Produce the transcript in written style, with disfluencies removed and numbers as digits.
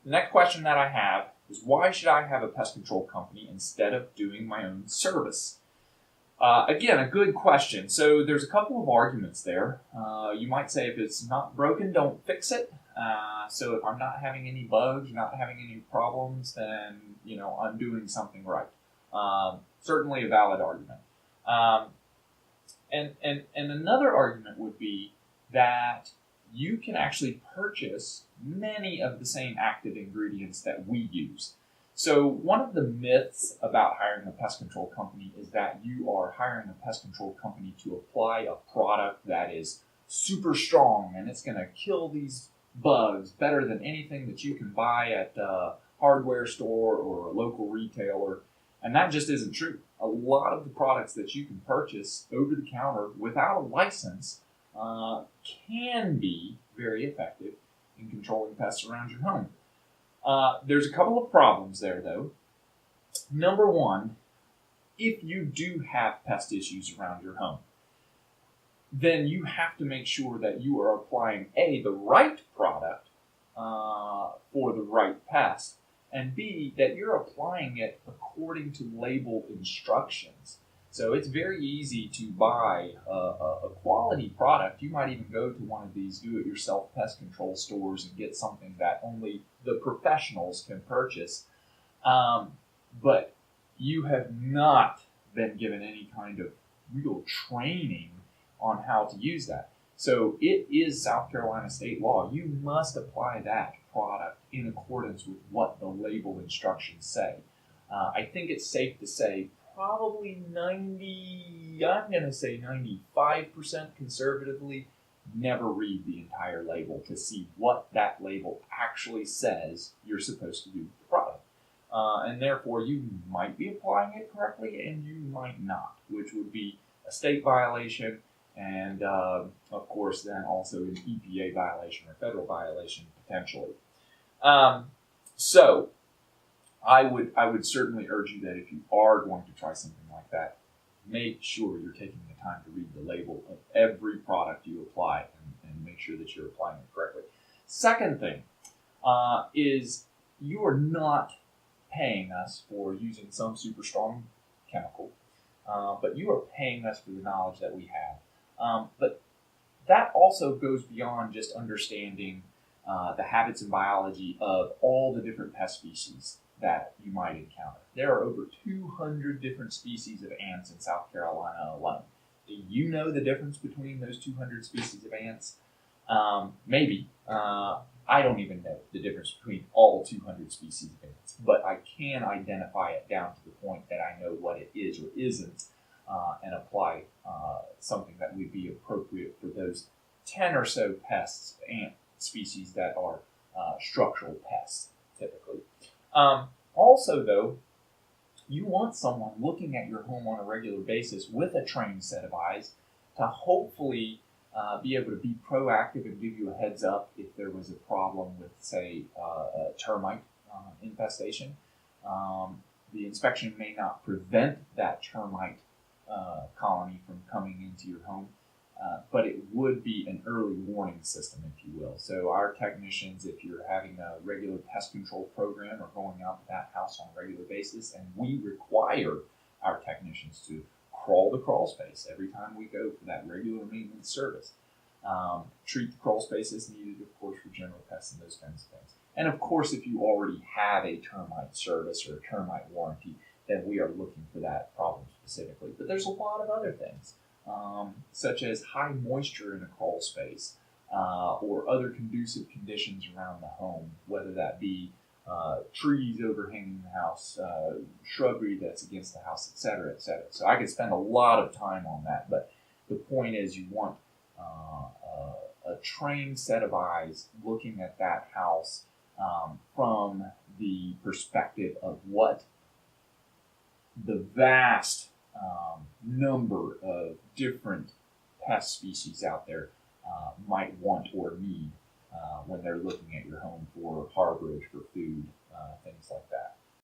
The next question that I have is, why should I have a pest control company instead of doing my own service? Again, a good question. So there's a couple of arguments there. You might say if it's not broken, don't fix it. So if I'm not having any bugs, not having any problems, then I'm doing something right. Certainly a valid argument. And another argument would be that you can actually purchase many of the same active ingredients that we use. So one of the myths about hiring a pest control company is that you are hiring a pest control company to apply a product that is super strong and it's going to kill these bugs better than anything that you can buy at a hardware store or a local retailer. And that just isn't true. A lot of the products that you can purchase over the counter without a license can be very effective in controlling pests around your home. There's a couple of problems there, though. Number one, if you do have pest issues around your home, then you have to make sure that you are applying A, the right product for the right pest, and B, that you're applying it according to label instructions. So it's very easy to buy a quality product. You might even go to one of these do-it-yourself pest control stores and get something that only the professionals can purchase. But you have not been given any kind of real training on how to use that. So it is South Carolina state law. You must apply that product in accordance with what the label instructions say. I think it's safe to say probably 95% conservatively, never read the entire label to see what that label actually says you're supposed to do with the product. And therefore, you might be applying it correctly and you might not, which would be a state violation and, of course, then also an EPA violation or federal violation potentially. So I would certainly urge you that if you are going to try something like that, make sure you're taking the time to read the label of every product you apply and make sure that you're applying it correctly. Second thing is you are not paying us for using some super strong chemical, but you are paying us for the knowledge that we have. But that also goes beyond just understanding the habits and biology of all the different pest species that you might encounter. There are over 200 different species of ants in South Carolina alone. Do you know the difference between those 200 species of ants? Maybe. I don't even know the difference between all 200 species of ants, but I can identify it down to the point that I know what it is or isn't and apply something that would be appropriate for those 10 or so pests, ant species that are structural pests, typically. Also, though, you want someone looking at your home on a regular basis with a trained set of eyes to hopefully be able to be proactive and give you a heads up if there was a problem with, say, a termite infestation. The inspection may not prevent that termite colony from coming into your home, but it would be an early warning system, if you will. So our technicians, if you're having a regular pest control program or going out to that house on a regular basis, and we require our technicians to crawl the crawl space every time we go for that regular maintenance service. Treat the crawl space as needed, of course, for general pests and those kinds of things. And of course, if you already have a termite service or a termite warranty, then we are looking for that problem specifically. But there's a lot of other things, such as high moisture in a crawl space or other conducive conditions around the home, whether that be trees overhanging the house, shrubbery that's against the house, et cetera, et cetera. So I could spend a lot of time on that, but the point is you want a trained set of eyes looking at that house from the perspective of what the vast number of different pest species out there might want or need when they're looking at your home for harborage, for food, things like that.